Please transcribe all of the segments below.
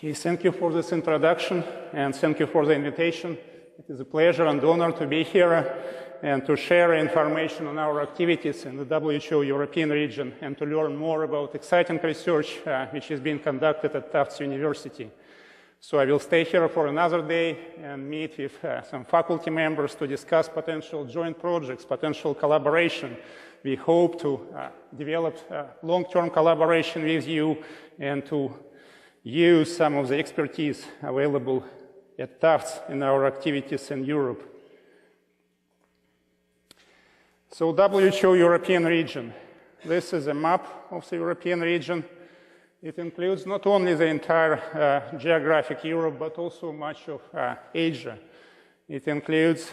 Okay, thank you for this introduction and thank you for the invitation. It is a pleasure and honor to be here and to share information on our activities in the WHO European region and to learn more about exciting research which is being conducted at Tufts University. So I will stay here for another day and meet with some faculty members to discuss potential joint projects, potential collaboration. We hope to develop long-term collaboration with you and to use some of the expertise available at Tufts in our activities in Europe. So WHO European region. This is a map of the European region. It includes not only the entire geographic Europe, but also much of Asia. It includes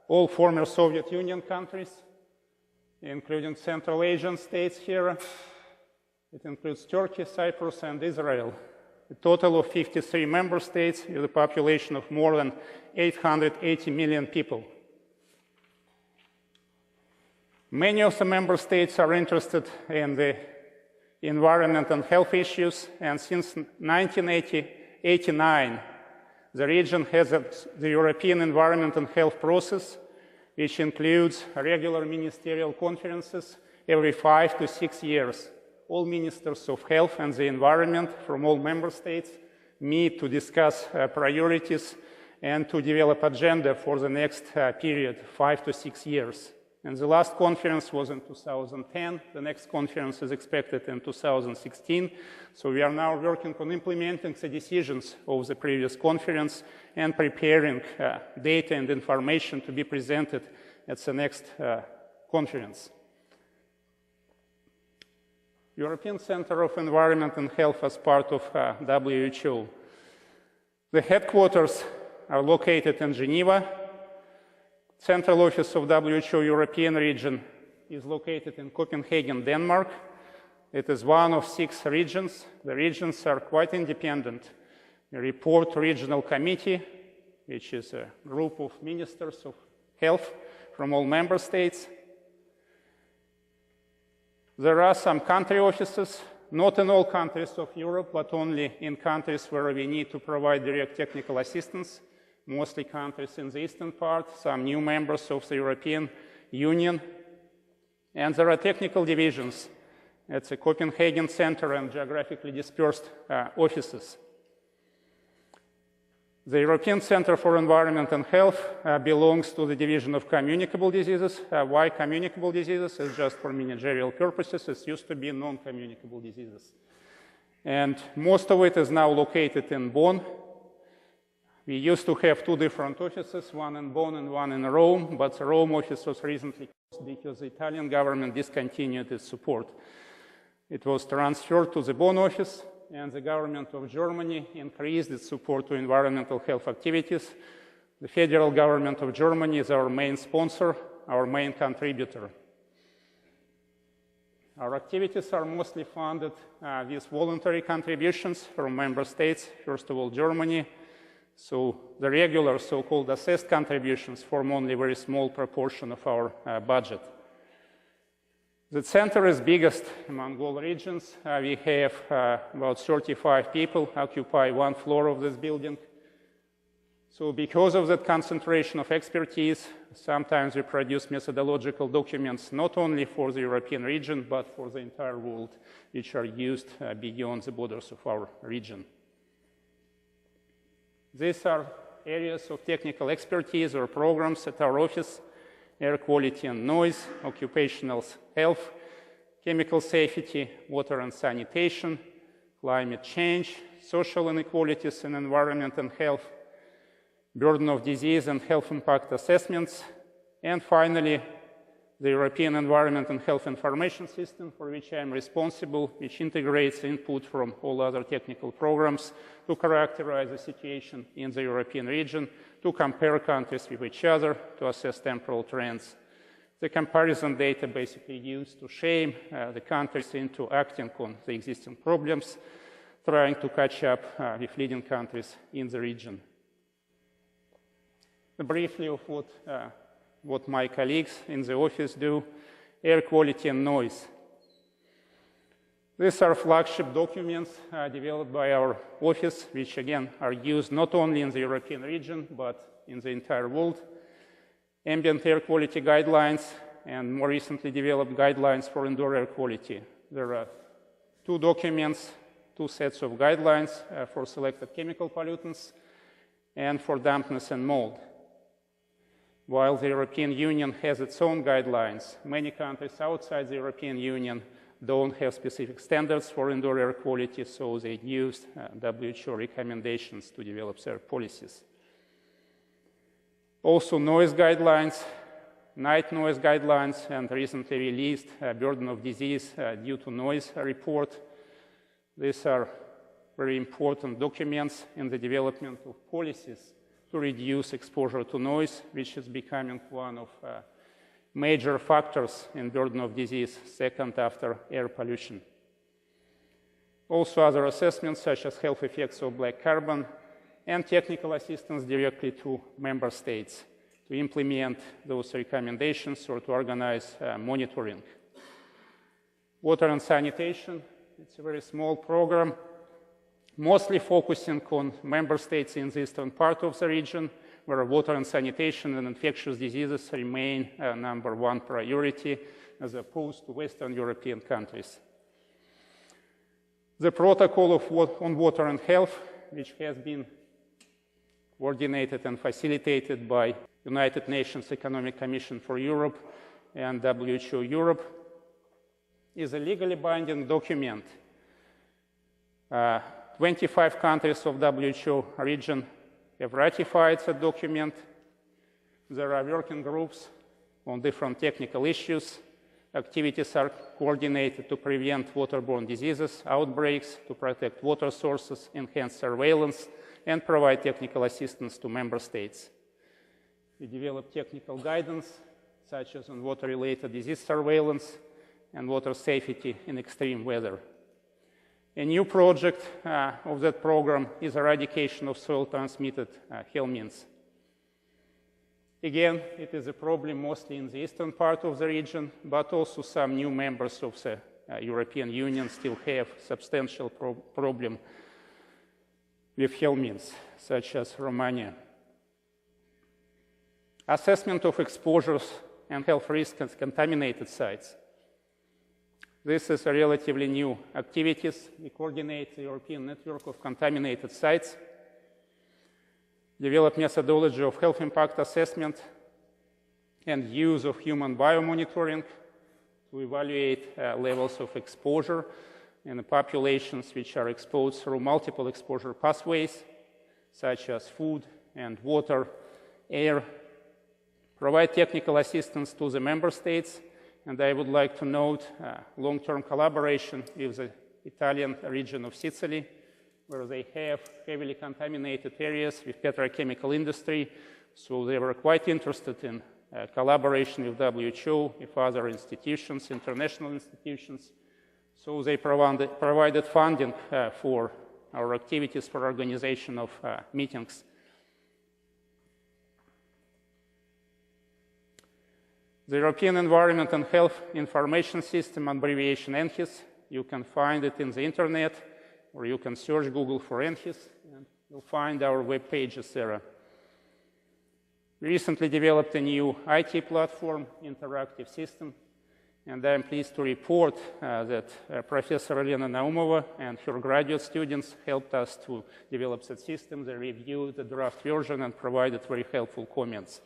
all former Soviet Union countries, including Central Asian states here. It includes Turkey, Cyprus, and Israel. A total of 53 member states with a population of more than 880 million people. Many of the member states are interested in the environment and health issues, and since 1989, the region has the European Environment and Health Process, which includes regular ministerial conferences every 5 to 6 years. All ministers of health and the environment from all member states meet to discuss priorities and to develop agenda for the next period, 5 to 6 years. And the last conference was in 2010. The next conference is expected in 2016. So we are now working on implementing the decisions of the previous conference and preparing data and information to be presented at the next conference. European Center of Environment and Health as part of WHO. The headquarters are located in Geneva. Central office of WHO European region is located in Copenhagen, Denmark. It is one of 6 regions. The regions are quite independent. We report to regional committee, which is a group of ministers of health from all member states. There are some country offices, not in all countries of Europe, but only in countries where we need to provide direct technical assistance, mostly countries in the eastern part, some new members of the European Union. And there are technical divisions at the Copenhagen Center and geographically dispersed offices. The European Center for Environment and Health belongs to the division of communicable diseases. Why communicable diseases? It's just for managerial purposes. It used to be non-communicable diseases. And most of it is now located in Bonn. We used to have 2 different offices, one in Bonn and one in Rome, but the Rome office was recently closed because the Italian government discontinued its support. It was transferred to the Bonn office, and the government of Germany increased its support to environmental health activities. The federal government of Germany is our main sponsor, our main contributor. Our activities are mostly funded with voluntary contributions from member states, first of all Germany. So the regular so-called assessed contributions form only a very small proportion of our budget. The center is biggest among all regions. We have about 35 people occupy 1 floor of this building. So because of that concentration of expertise, sometimes we produce methodological documents not only for the European region, but for the entire world, which are used beyond the borders of our region. These are areas of technical expertise or programs at our office: air quality and noise, occupational health, chemical safety, water and sanitation, climate change, social inequalities in environment and health, burden of disease and health impact assessments, and finally, the European Environment and Health Information System, for which I am responsible, which integrates input from all other technical programs to characterize the situation in the European region, to compare countries with each other, to assess temporal trends. The comparison data basically used to shame the countries into acting on the existing problems, trying to catch up with leading countries in the region. Briefly of what my colleagues in the office do: air quality and noise. These are flagship documents developed by our office, which again are used not only in the European region, but in the entire world. Ambient air quality guidelines and more recently developed guidelines for indoor air quality. There are two documents, two sets of guidelines for selected chemical pollutants and for dampness and mold. While the European Union has its own guidelines, many countries outside the European Union don't have specific standards for indoor air quality, so they used WHO recommendations to develop their policies. Also, noise guidelines, night noise guidelines, and recently released burden of disease due to noise report. These are very important documents in the development of policies to reduce exposure to noise, which is becoming one of major factors in burden of disease, second after air pollution. Also, other assessments such as health effects of black carbon and technical assistance directly to member states to implement those recommendations or to organize monitoring. Water and sanitation, it's a very small program, mostly focusing on member states in the eastern part of the region, where water and sanitation and infectious diseases remain #1 priority, as opposed to Western European countries. The protocol on water and health, which has been coordinated and facilitated by United Nations Economic Commission for Europe and WHO Europe, is a legally binding document. 25 countries of WHO region have ratified the document. There are working groups on different technical issues. Activities are coordinated to prevent waterborne diseases, outbreaks, to protect water sources, enhance surveillance, and provide technical assistance to member states. We develop technical guidance, such as on water-related disease surveillance and water safety in extreme weather. A new project of that program is eradication of soil-transmitted helminths. Again, it is a problem mostly in the eastern part of the region, but also some new members of the European Union still have substantial problem with helminths, such as Romania. Assessment of exposures and health risks at contaminated sites. This is a relatively new activity. We coordinate the European network of contaminated sites, develop methodology of health impact assessment, and use of human biomonitoring to evaluate levels of exposure in the populations which are exposed through multiple exposure pathways, such as food and water, air, provide technical assistance to the member states, and I would like to note long-term collaboration with the Italian region of Sicily, where they have heavily contaminated areas with petrochemical industry, so they were quite interested in collaboration with WHO, with other institutions, international institutions. So they provided funding for our activities for organization of meetings. The European Environment and Health Information System, abbreviation ENHIS, you can find it in the internet, or you can search Google for ENHIS, and you'll find our web pages there. We recently developed a new IT platform, interactive system, and I'm pleased to report that Professor Elena Naumova and her graduate students helped us to develop that system. They reviewed the draft version and provided very helpful comments.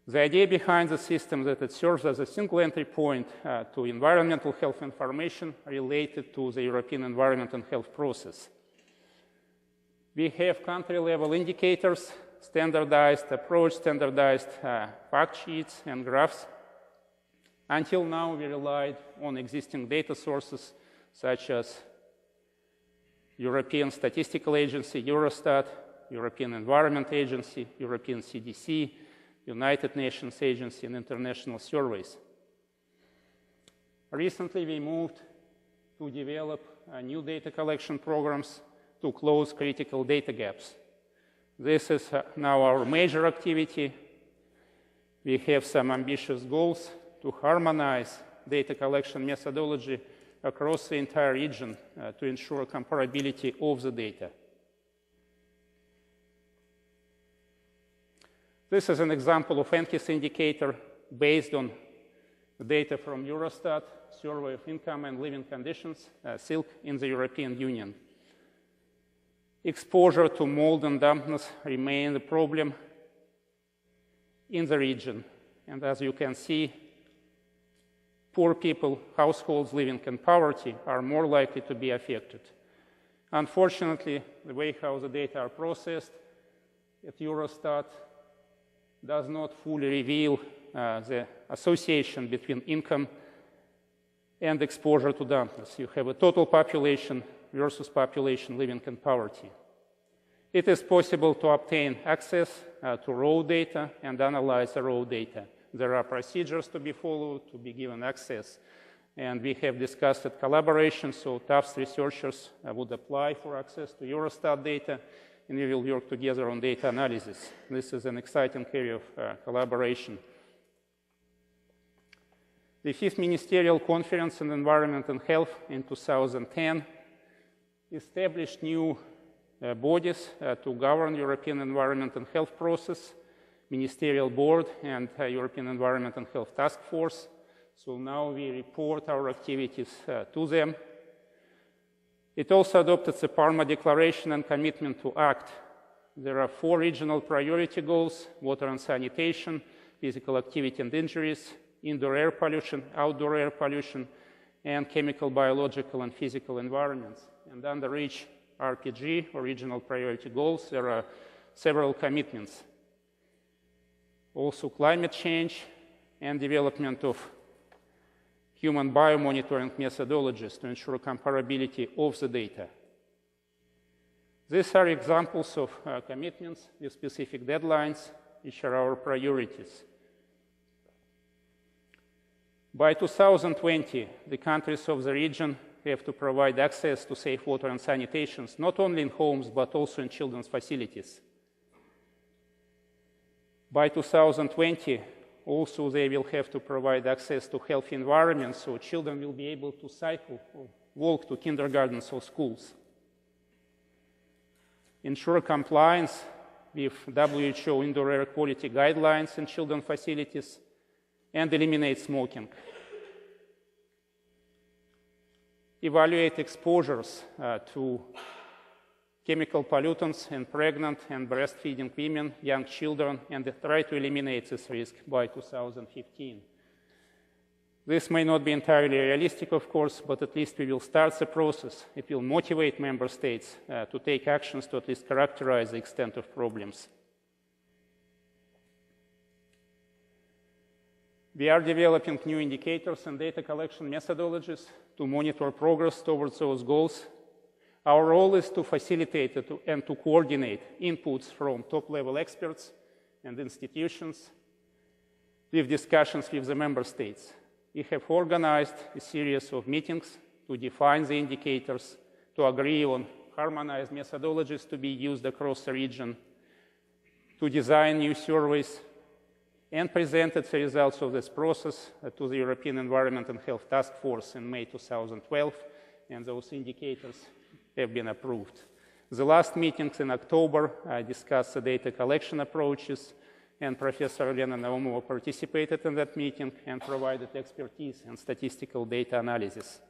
The idea behind the system is that it serves as a single entry point to environmental health information related to the European environment and health process. We have country-level indicators, standardized approach, standardized fact sheets and graphs. Until now, we relied on existing data sources such as European Statistical Agency, Eurostat, European Environment Agency, European CDC, United Nations Agency, and international surveys. Recently, we moved to develop new data collection programs to close critical data gaps. This is now our major activity. We have some ambitious goals to harmonize data collection methodology across the entire region to ensure comparability of the data. This is an example of NHIS indicator based on data from Eurostat, Survey of Income and Living Conditions, SILC, in the European Union. Exposure to mold and dampness remain a problem in the region. And as you can see, poor people, households living in poverty are more likely to be affected. Unfortunately, the way how the data are processed at Eurostat does not fully reveal the association between income and exposure to dampness. You have a total population versus population living in poverty. It is possible to obtain access to raw data and analyze the raw data. There are procedures to be followed to be given access. And we have discussed at collaboration, so Tufts researchers would apply for access to Eurostat data, and we will work together on data analysis. This is an exciting area of collaboration. The 5th Ministerial Conference on Environment and Health in 2010 established new bodies to govern European Environment and Health process, Ministerial Board and European Environment and Health Task Force. So now we report our activities to them. It also adopted the Parma Declaration and commitment to act. There are 4 regional priority goals: water and sanitation, physical activity and injuries, indoor air pollution, outdoor air pollution, and chemical, biological, and physical environments. And under each RPG, or regional priority goals, there are several commitments. Also climate change and development of human biomonitoring methodologies to ensure comparability of the data. These are examples of commitments with specific deadlines, which are our priorities. By 2020, the countries of the region have to provide access to safe water and sanitation, not only in homes, but also in children's facilities. By 2020, also they will have to provide access to healthy environments, so children will be able to cycle or walk to kindergartens or schools. Ensure compliance with WHO indoor air quality guidelines in children's facilities, and eliminate smoking. Evaluate exposures to chemical pollutants in pregnant and breastfeeding women, young children, and try to eliminate this risk by 2015. This may not be entirely realistic, of course, but at least we will start the process. It will motivate member states to take actions to at least characterize the extent of problems. We are developing new indicators and data collection methodologies to monitor progress towards those goals. Our role is to facilitate and to coordinate inputs from top-level experts and institutions with discussions with the member states. We have organized a series of meetings to define the indicators, to agree on harmonized methodologies to be used across the region, to design new surveys, and presented the results of this process to the European Environment and Health Task Force in May 2012, and those indicators have been approved. The last meetings in October discussed the data collection approaches, and Professor Elena Naumova participated in that meeting and provided expertise in statistical data analysis.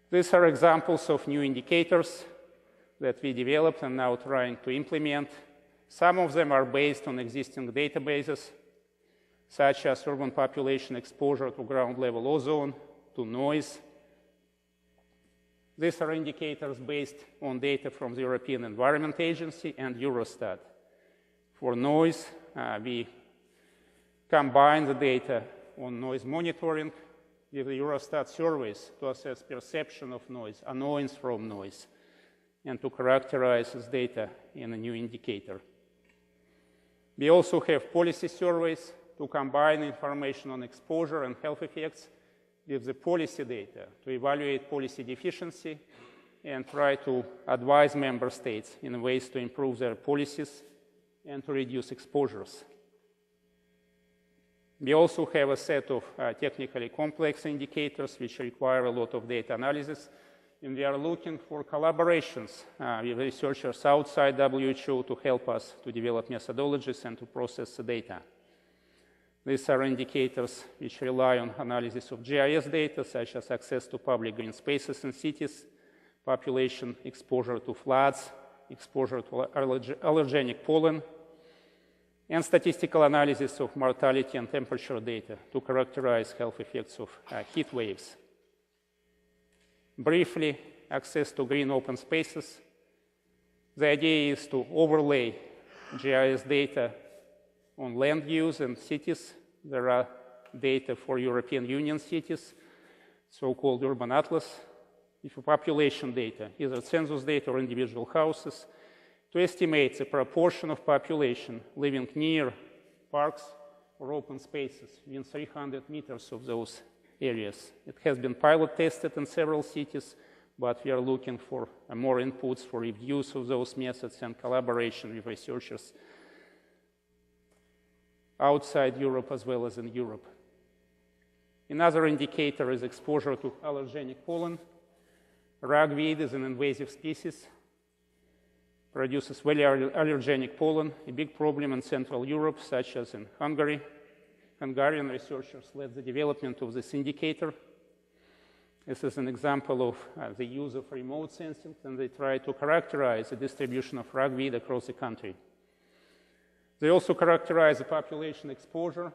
These are examples of new indicators that we developed and now trying to implement. Some of them are based on existing databases, such as urban population exposure to ground-level ozone, to noise. These are indicators based on data from the European Environment Agency and Eurostat. For noise, we combine the data on noise monitoring with the Eurostat surveys to assess perception of noise, annoyance from noise, and to characterize this data in a new indicator. We also have policy surveys to combine information on exposure and health effects with the policy data to evaluate policy deficiency and try to advise member states in ways to improve their policies and to reduce exposures. We also have a set of technically complex indicators which require a lot of data analysis. And we are looking for collaborations with researchers outside WHO to help us to develop methodologies and to process the data. These are indicators which rely on analysis of GIS data, such as access to public green spaces in cities, population exposure to floods, exposure to allergenic pollen, and statistical analysis of mortality and temperature data to characterize health effects of heat waves. Briefly, access to green open spaces. The idea is to overlay GIS data on land use and cities. There are data for European Union cities, so-called urban atlas, with population data, either census data or individual houses, to estimate the proportion of population living near parks or open spaces within 300 meters of those areas. It has been pilot tested in several cities, but we are looking for more inputs for use of those methods and collaboration with researchers outside Europe as well as in Europe. Another indicator is exposure to allergenic pollen. Ragweed is an invasive species, produces very allergenic pollen, a big problem in Central Europe, such as in Hungary. Hungarian researchers led the development of this indicator. This is an example of the use of remote sensing, and they try to characterize the distribution of ragweed across the country. They also characterize the population exposure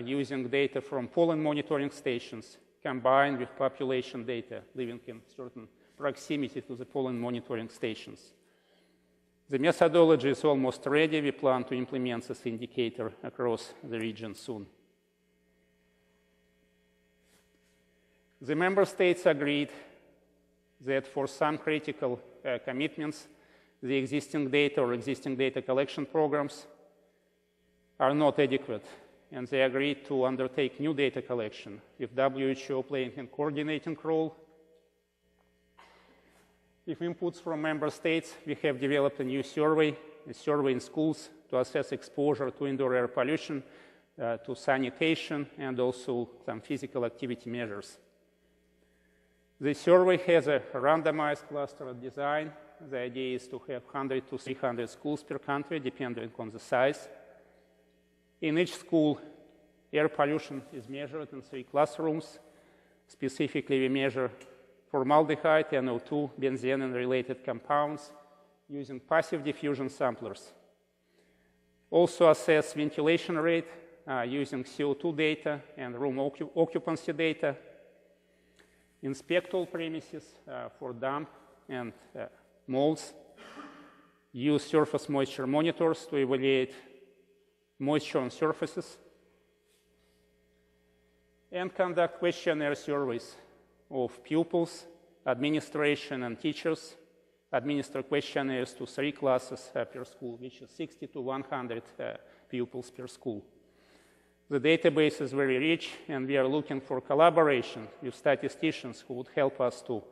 using data from pollen monitoring stations combined with population data living in certain proximity to the pollen monitoring stations. The methodology is almost ready. We plan to implement this indicator across the region soon. The member states agreed that for some critical commitments, the existing data or existing data collection programs are not adequate, and they agreed to undertake new data collection, with WHO playing a coordinating role. With inputs from member states, we have developed a new survey, a survey in schools to assess exposure to indoor air pollution, to sanitation, and also some physical activity measures. The survey has a randomized cluster design. The idea is to have 100 to 300 schools per country, depending on the size. In each school, air pollution is measured in 3 classrooms. Specifically, we measure formaldehyde, NO2, benzene, and related compounds using passive diffusion samplers. Also assess ventilation rate using CO2 data and room occupancy data. Inspect all premises for damp and molds. Use surface moisture monitors to evaluate moisture on surfaces. And conduct questionnaire surveys of pupils, administration, and teachers. Administer questionnaires to 3 classes per school, which is 60 to 100 pupils per school. The database is very rich, and we are looking for collaboration with statisticians who would help us to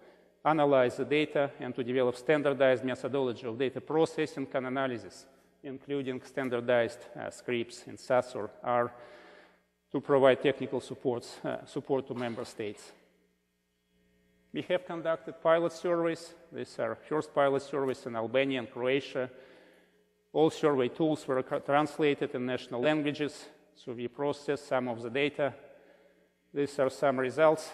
analyze the data and to develop standardized methodology of data processing and analysis, including standardized scripts in SAS or R to provide technical support to member states. We have conducted pilot surveys. These are first pilot surveys in Albania and Croatia. All survey tools were translated in national languages, so we processed some of the data. These are some results.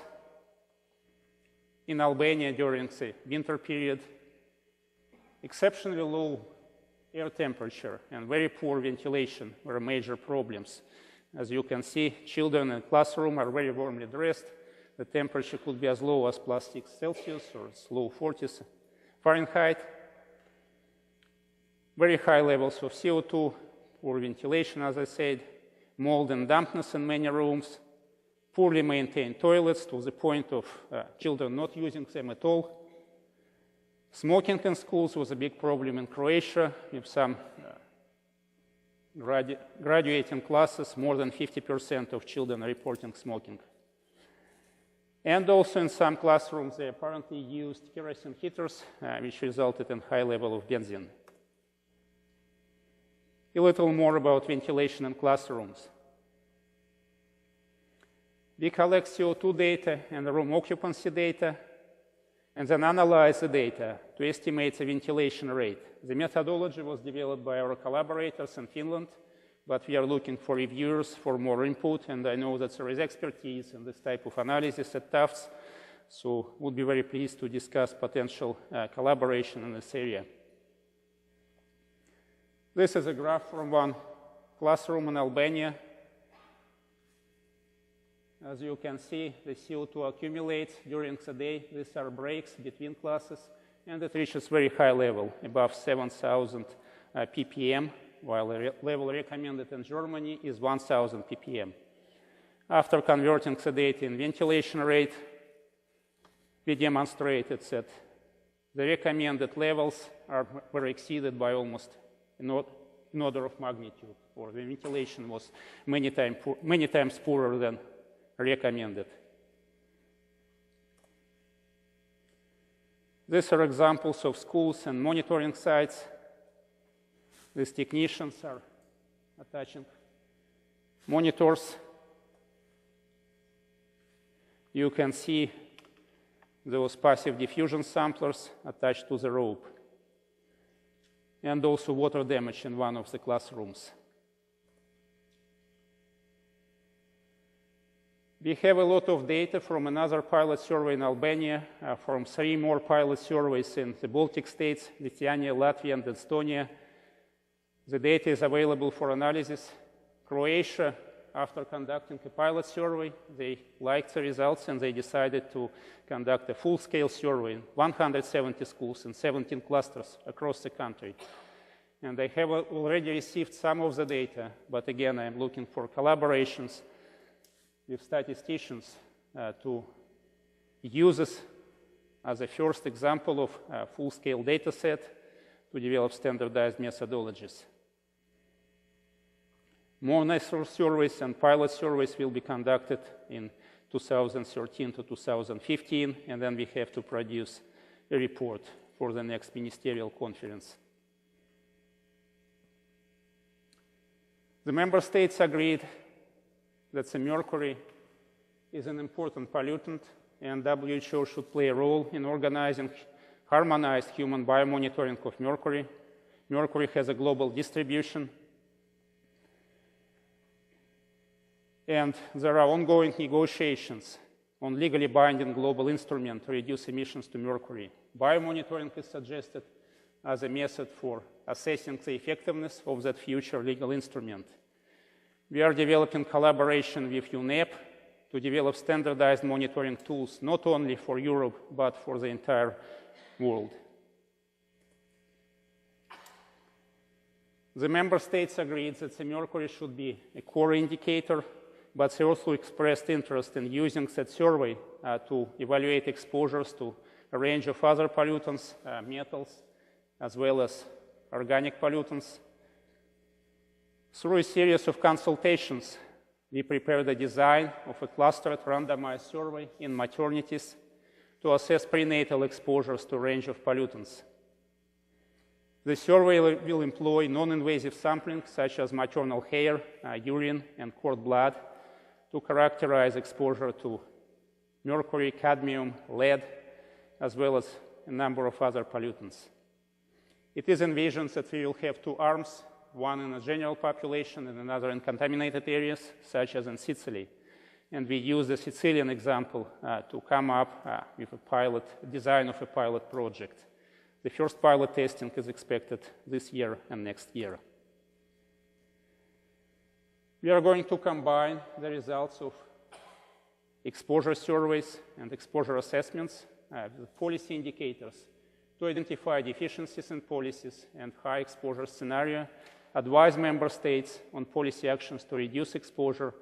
In Albania during the winter period, exceptionally low air temperature and very poor ventilation were major problems. As you can see, children in the classroom are very warmly dressed. The temperature could be as low as +6 Celsius or as low 40s Fahrenheit. Very high levels of CO2, poor ventilation, as I said, mold and dampness in many rooms, poorly maintained toilets to the point of children not using them at all. Smoking in schools was a big problem in Croatia, with some graduating classes, more than 50% of children reporting smoking. And also in some classrooms, they apparently used kerosene heaters, which resulted in high level of benzene. A little more about ventilation in classrooms. We collect CO2 data and room occupancy data, and then analyze the data to estimate the ventilation rate. The methodology was developed by our collaborators in Finland, but we are looking for reviewers for more input, and I know that there is expertise in this type of analysis at Tufts, so we'll be very pleased to discuss potential collaboration in this area. This is a graph from one classroom in Albania. As you can see, the CO2 accumulates during the day. These are breaks between classes, and it reaches very high level, above 7,000 ppm, while the level recommended in Germany is 1,000 ppm. After converting the data in ventilation rate, we demonstrated that the recommended levels were exceeded by almost an order of magnitude, or the ventilation was many times poorer than recommended. These are examples of schools and monitoring sites. These technicians are attaching monitors. You can see those passive diffusion samplers attached to the rope, and also water damage in one of the classrooms. We have a lot of data from another pilot survey in Albania, from 3 more pilot surveys in the Baltic states, Lithuania, Latvia, and Estonia. The data is available for analysis. Croatia, after conducting a pilot survey, they liked the results and they decided to conduct a full-scale survey in 170 schools in 17 clusters across the country. And they have already received some of the data, but again, I'm looking for collaborations with statisticians to use this as a first example of a full-scale data set to develop standardized methodologies. More national surveys and pilot surveys will be conducted in 2013 to 2015, and then we have to produce a report for the next ministerial conference. The member states agreed that the mercury is an important pollutant, and WHO should play a role in organizing harmonized human biomonitoring of mercury. Mercury has a global distribution, and there are ongoing negotiations on legally binding global instrument to reduce emissions to mercury. Biomonitoring is suggested as a method for assessing the effectiveness of that future legal instrument. We are developing collaboration with UNEP to develop standardized monitoring tools, not only for Europe, but for the entire world. The member states agreed that the mercury should be a core indicator, but they also expressed interest in using that survey to evaluate exposures to a range of other pollutants, metals, as well as organic pollutants. Through a series of consultations, we prepared a design of a clustered randomized survey in maternities to assess prenatal exposures to a range of pollutants. The survey will employ non-invasive sampling, such as maternal hair, urine, and cord blood, to characterize exposure to mercury, cadmium, lead, as well as a number of other pollutants. It is envisioned that we will have 2 arms, one in the general population and another in contaminated areas, such as in Sicily. And we use the Sicilian example to come up with a pilot design of a pilot project. The first pilot testing is expected this year and next year. We are going to combine the results of exposure surveys and exposure assessments with policy indicators to identify deficiencies in policies and high exposure scenario, advise member states on policy actions to reduce exposure,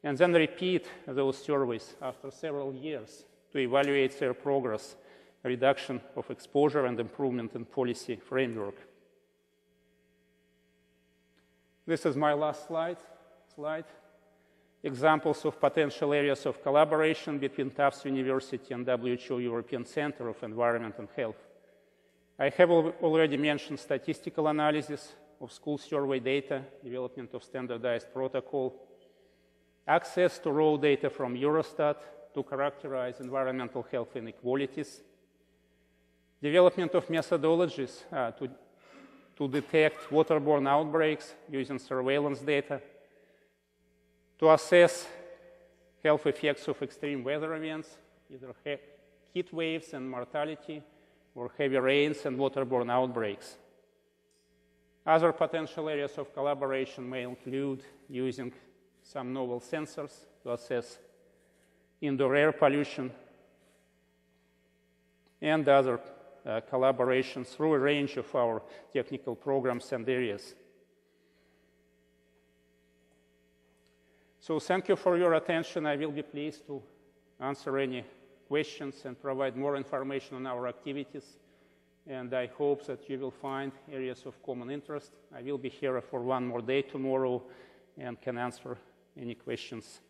and then repeat those surveys after several years to evaluate their progress, reduction of exposure, and improvement in policy framework. This is my last slide. Examples of potential areas of collaboration between Tufts University and WHO European Center of Environment and Health. I have already mentioned statistical analysis of school survey data, development of standardized protocol, access to raw data from Eurostat to characterize environmental health inequalities, development of methodologies to detect waterborne outbreaks using surveillance data, to assess health effects of extreme weather events, either heat waves and mortality, or heavy rains and waterborne outbreaks. Other potential areas of collaboration may include using some novel sensors to assess indoor air pollution and other collaborations through a range of our technical programs and areas. So thank you for your attention. I will be pleased to answer any questions and provide more information on our activities. And I hope that you will find areas of common interest. I will be here for one more day tomorrow and can answer any questions